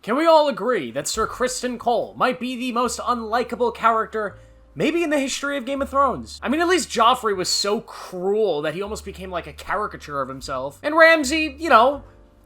Can we all agree that Sir Criston Cole might be the most unlikable character maybe in the history of Game of Thrones? I mean, at least Joffrey was so cruel that he almost became like a caricature of himself. And Ramsay, you know,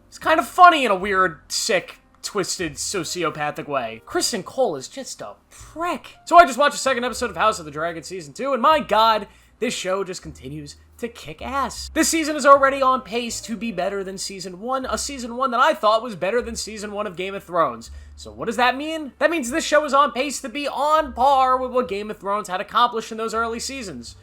he's kind of funny in a weird, sick, twisted, sociopathic way. Criston Cole is just a prick. So I just watched the second episode of House of the Dragon Season 2, and my god, this show just continues to kick ass. This season is already on pace to be better than Season 1, a Season 1 that I thought was better than Season 1 of Game of Thrones. So what does that mean? That means this show is on pace to be on par with what Game of Thrones had accomplished in those early seasons.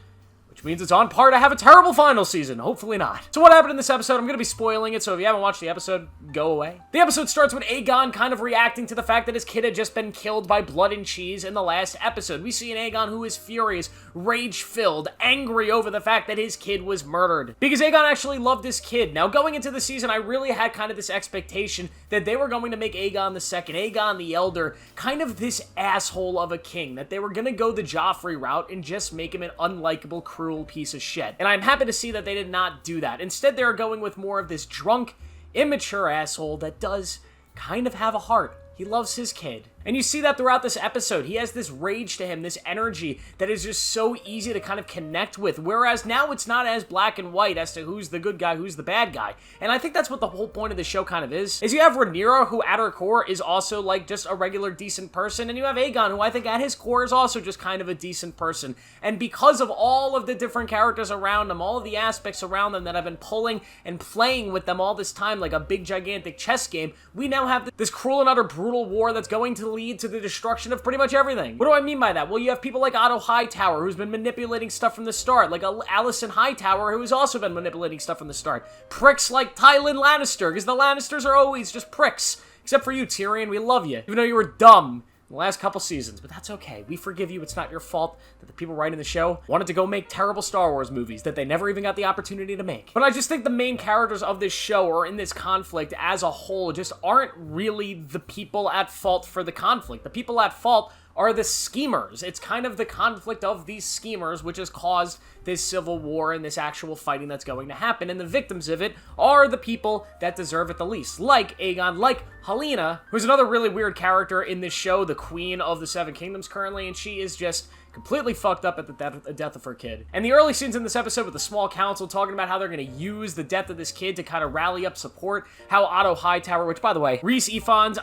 Which means it's on par to have a terrible final season. Hopefully not. So what happened in this episode? I'm going to be spoiling it, so if you haven't watched the episode, go away. The episode starts with Aegon kind of reacting to the fact that his kid had just been killed by blood and cheese in the last episode. We see an Aegon who is furious, rage-filled, angry over the fact that his kid was murdered. Because Aegon actually loved his kid. Now, going into the season, I really had kind of this expectation that they were going to make Aegon the Second, Aegon the Elder, kind of this asshole of a king. That they were going to go the Joffrey route and just make him an unlikable, cruel piece of shit. And I'm happy to see that they did not do that. Instead, they're going with more of this drunk, immature asshole that does kind of have a heart. He loves his kid. And you see that throughout this episode. He has this rage to him, this energy that is just so easy to kind of connect with. Whereas now it's not as black and white as to who's the good guy, who's the bad guy. And I think that's what the whole point of the show kind of is you have Rhaenyra, who at her core is also like just a regular decent person. And you have Aegon, who I think at his core is also just kind of a decent person. And because of all of the different characters around them, all of the aspects around them that I've been pulling and playing with them all this time like a big gigantic chess game, we now have this cruel and utter brutal war that's going to lead to the destruction of pretty much everything. What do I mean by that? Well, you have people like Otto Hightower, who's been manipulating stuff from the start, like Alicent Hightower, who has also been manipulating stuff from the start. Pricks like Tywin Lannister, because the Lannisters are always just pricks. Except for you, Tyrion, we love you, even though you were dumb in the last couple seasons, but that's okay. We forgive you. It's not your fault that the people writing the show wanted to go make terrible Star Wars movies that they never even got the opportunity to make. But I just think the main characters of this show or in this conflict as a whole just aren't really the people at fault for the conflict. The people at fault are the schemers. It's kind of the conflict of these schemers which has caused this civil war and this actual fighting that's going to happen, and the victims of it are the people that deserve it the least. Like Aegon, like Helaena, who's another really weird character in this show, the Queen of the Seven Kingdoms currently, and she is just completely fucked up at the death of her kid. And the early scenes in this episode with the small council talking about how they're going to use the death of this kid to kind of rally up support, how Otto Hightower, which by the way, Rhys Ifans,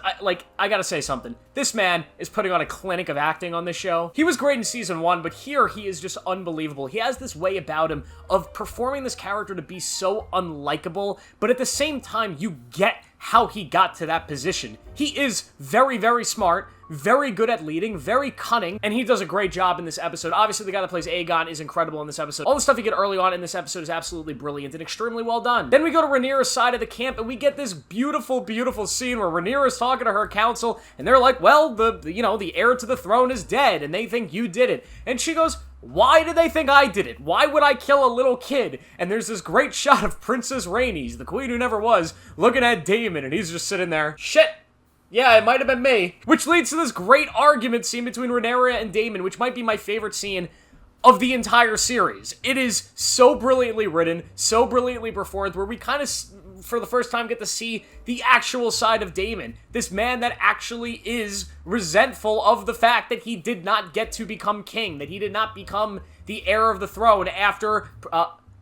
I gotta say something. This man is putting on a clinic of acting on this show. He was great in season 1, but here he is just unbelievable. He has this way about him of performing this character to be so unlikable, but at the same time, you get how he got to that position. He is very, very smart, very good at leading, very cunning, and he does a great job in this episode. Obviously, the guy that plays Aegon is incredible in this episode. All the stuff you get early on in this episode is absolutely brilliant and extremely well done. Then we go to Rhaenyra's side of the camp, and we get this beautiful, beautiful scene where Rhaenyra's talking to her council, and they're like, well, the heir to the throne is dead, and they think you did it. And she goes, why did they think I did it? Why would I kill a little kid? And there's this great shot of Princess Rhaenys, the queen who never was, looking at Daemon, and he's just sitting there. Shit! Yeah, it might have been me. Which leads to this great argument scene between Rhaenyra and Daemon, which might be my favorite scene of the entire series. It is so brilliantly written, so brilliantly performed, where we kind of, for the first time, get to see the actual side of Daemon. This man that actually is resentful of the fact that he did not get to become king, that he did not become the heir of the throne after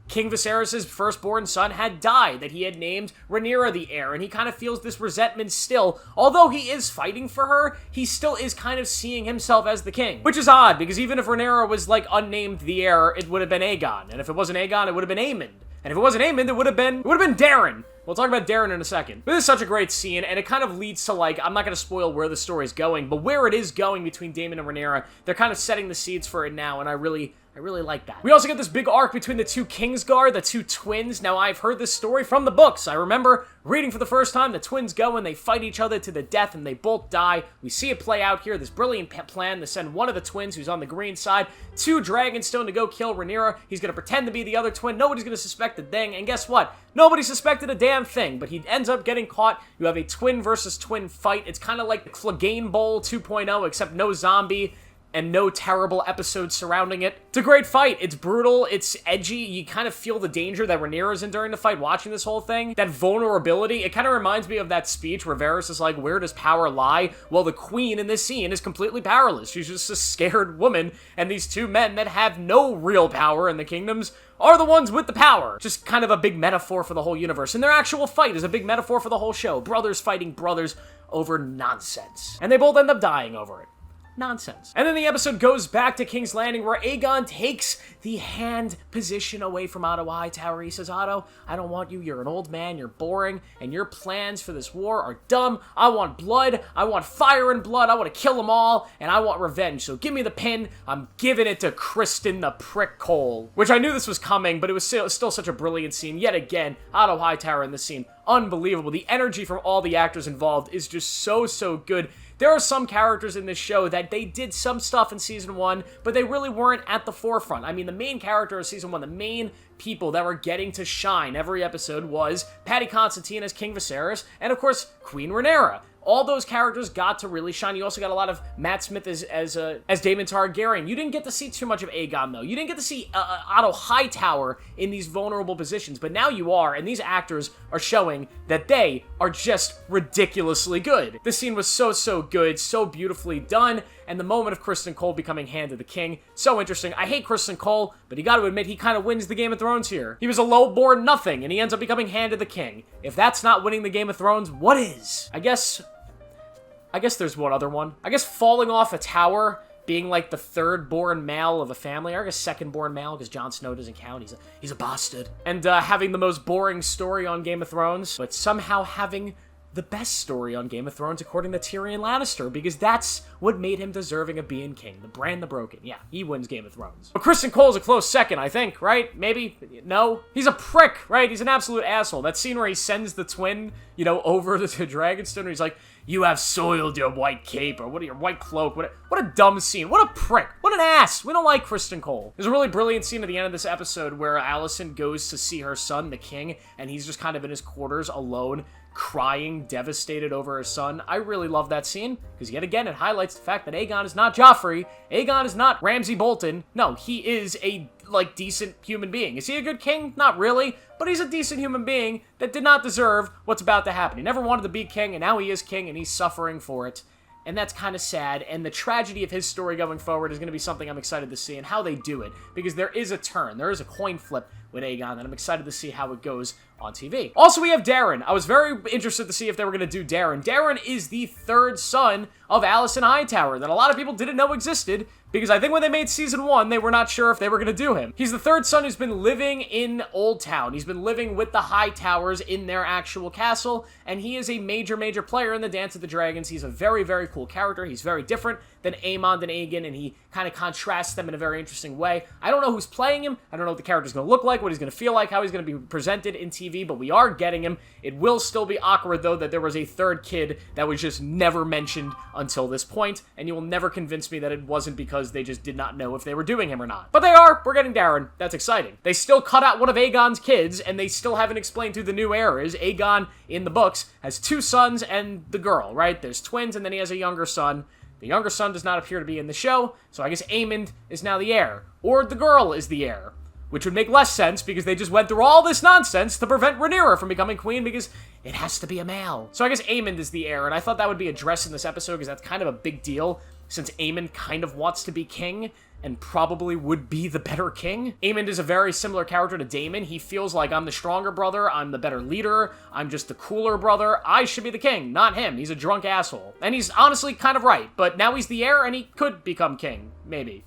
King Viserys' firstborn son had died, that he had named Rhaenyra the heir, and he kind of feels this resentment still. Although he is fighting for her, he still is kind of seeing himself as the king. Which is odd, because even if Rhaenyra was, like, unnamed the heir, it would have been Aegon. And if it wasn't Aegon, it would have been Aemond. And if it wasn't Aemond, it would have been Daeron. We'll talk about Daeron in a second. But this is such a great scene, and it kind of leads to, like, I'm not going to spoil where the story's going, but where it is going between Daemon and Rhaenyra, they're kind of setting the seeds for it now, and I really like that. We also get this big arc between the two Kingsguard, the two twins. Now, I've heard this story from the books. I remember reading for the first time, the twins go and they fight each other to the death, and they both die. We see it play out here, this brilliant plan to send one of the twins, who's on the green side, to Dragonstone to go kill Rhaenyra. He's going to pretend to be the other twin. Nobody's going to suspect a thing, and guess what? Nobody suspected a damn thing, but he ends up getting caught. You have a twin versus twin fight. It's kind of like the Clegane Bowl 2.0, except no zombie. and no terrible episodes surrounding it. It's a great fight. It's brutal. It's edgy. You kind of feel the danger that Rhaenyra's in during the fight watching this whole thing. That vulnerability. It kind of reminds me of that speech where Varys is like, where does power lie? Well, the queen in this scene is completely powerless. She's just a scared woman, and these two men that have no real power in the kingdoms are the ones with the power. Just kind of a big metaphor for the whole universe. And their actual fight is a big metaphor for the whole show. Brothers fighting brothers over nonsense. And they both end up dying over it. Nonsense. And then the episode goes back to King's Landing where Aegon takes the hand position away from Otto Hightower. He says, Otto, I don't want you. You're an old man. You're boring. And your plans for this war are dumb. I want blood. I want fire and blood. I want to kill them all. And I want revenge. So give me the pin. I'm giving it to Kristen the Prick Cole. Which I knew this was coming, but it was still such a brilliant scene. Yet again, Otto Hightower in this scene. Unbelievable. The energy from all the actors involved is just so good. There are some characters in this show that they did some stuff in Season 1, but they really weren't at the forefront. I mean, the main character of Season 1, the main people that were getting to shine every episode was Paddy Considine as King Viserys, and of course, Queen Rhaenyra. All those characters got to really shine. You also got a lot of Matt Smith as Daemon Targaryen. You didn't get to see too much of Aegon, though. You didn't get to see Otto Hightower in these vulnerable positions, but now you are, and these actors are showing that they are just ridiculously good. This scene was so good, so beautifully done, and the moment of Kristen Cole becoming Hand of the King, so interesting. I hate Kristen Cole, but you gotta admit, he kind of wins the Game of Thrones here. He was a low-born nothing, and he ends up becoming Hand of the King. If that's not winning the Game of Thrones, what is? I guess there's one other one. I guess falling off a tower, being like the third-born male of a family, or I guess second-born male, because Jon Snow doesn't count. He's a bastard. And having the most boring story on Game of Thrones, but somehow having the best story on Game of Thrones according to Tyrion Lannister, because that's what made him deserving of being king. The Bran the Broken. Yeah, he wins Game of Thrones. But Kristen Cole's a close second, I think, right? Maybe? No? He's a prick, right? He's an absolute asshole. That scene where he sends the twin, over to Dragonstone, and he's like, you have soiled your white cape, or your white cloak. What a dumb scene. What a prick. What an ass. We don't like Kristen Cole. There's a really brilliant scene at the end of this episode where Alicent goes to see her son, the king, and he's just kind of in his quarters alone, crying, devastated over his son. I really love that scene, because yet again, it highlights the fact that Aegon is not Joffrey. Aegon is not Ramsay Bolton. No, he is a, decent human being. Is he a good king? Not really, but he's a decent human being that did not deserve what's about to happen. He never wanted to be king, and now he is king, and he's suffering for it. And that's kind of sad, and the tragedy of his story going forward is going to be something I'm excited to see, and how they do it, because there is a turn, there is a coin flip with Aegon, and I'm excited to see how it goes on TV. Also, we have Darren. I was very interested to see if they were going to do Darren. Darren is the third son of Alicent Hightower that a lot of people didn't know existed, because I think when they made Season 1, they were not sure if they were going to do him. He's the third son who's been living in Old Town. He's been living with the Hightowers in their actual castle, and he is a major player in the Dance of the Dragons. He's a very cool character. He's very different than Aemond and Aegon, and he kind of contrasts them in a very interesting way. I don't know who's playing him. I don't know what the character's going to look like, what he's going to feel like, how he's going to be presented in TV, but we are getting him. It will still be awkward, though, that there was a third kid that was just never mentioned until this point, and you will never convince me that it wasn't because they just did not know if they were doing him or not. But they are. We're getting Darren. That's exciting. They still cut out one of Aegon's kids, and they still haven't explained who the new heir is. Aegon, in the books, has two sons and the girl, right? There's twins, and then he has a younger son. The younger son does not appear to be in the show, so I guess Aemond is now the heir. Or the girl is the heir, which would make less sense because they just went through all this nonsense to prevent Rhaenyra from becoming queen because it has to be a male. So I guess Aemond is the heir, and I thought that would be addressed in this episode because that's kind of a big deal since Aemond kind of wants to be king and probably would be the better king. Aemond is a very similar character to Daemon. He feels like I'm the stronger brother, I'm the better leader, I'm just the cooler brother. I should be the king, not him. He's a drunk asshole. And he's honestly kind of right, but now he's the heir and he could become king, maybe.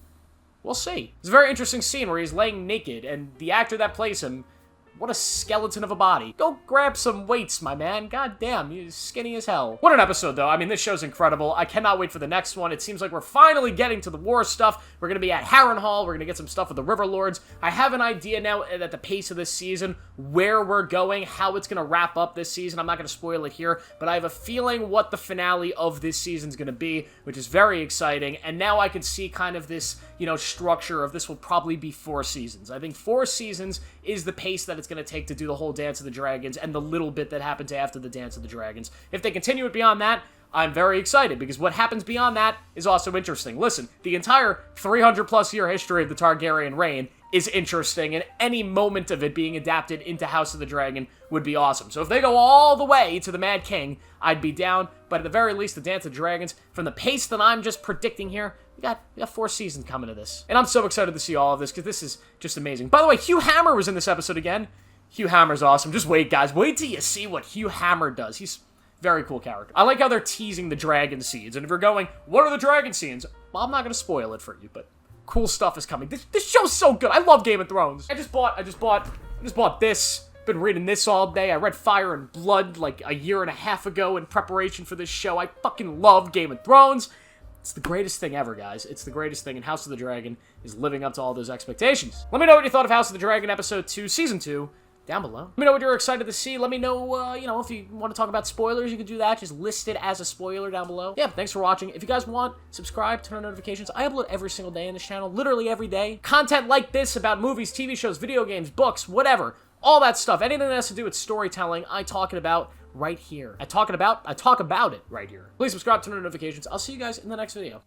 We'll see. It's a very interesting scene where he's laying naked, and the actor that plays him, what a skeleton of a body. Go grab some weights, my man. God damn, you're skinny as hell. What an episode, though. I mean, this show's incredible. I cannot wait for the next one. It seems like we're finally getting to the war stuff. We're going to be at Harrenhal. We're going to get some stuff with the River Lords. I have an idea now at the pace of this season where we're going, how it's going to wrap up this season. I'm not going to spoil it here, but I have a feeling what the finale of this season's going to be, which is very exciting. And now I can see kind of this, structure of this will probably be 4 seasons. I think 4 seasons is the pace that it's going to take to do the whole Dance of the Dragons and the little bit that happens after the Dance of the Dragons. If they continue it beyond that, I'm very excited because what happens beyond that is also interesting. Listen, the entire 300+ year history of the Targaryen reign is interesting, and any moment of it being adapted into House of the Dragon would be awesome. So if they go all the way to the Mad King, I'd be down, but at the very least, the Dance of Dragons, from the pace that I'm just predicting here, we got 4 seasons coming to this. And I'm so excited to see all of this, because this is just amazing. By the way, Hugh Hammer was in this episode again. Hugh Hammer's awesome. Just wait, guys. Wait till you see what Hugh Hammer does. He's very cool character. I like how they're teasing the dragon seeds, and if you're going, what are the dragon seeds? Well, I'm not going to spoil it for you, but cool stuff is coming. This show's so good. I love Game of Thrones. I just bought this. Been reading this all day. I read Fire and Blood like a year and a half ago in preparation for this show. I fucking love Game of Thrones. It's the greatest thing ever, guys. It's the greatest thing, and House of the Dragon is living up to all those expectations. Let me know what you thought of House of the Dragon Episode 2, Season 2, down below. Let me know what you're excited to see. Let me know, if you want to talk about spoilers, you can do that. Just list it as a spoiler down below. Yeah, thanks for watching. If you guys want, subscribe, turn on notifications. I upload every single day on this channel, literally every day. Content like this about movies, TV shows, video games, books, whatever. All that stuff. Anything that has to do with storytelling, I talk it about right here. I talk about it right here. Please subscribe, turn on notifications. I'll see you guys in the next video.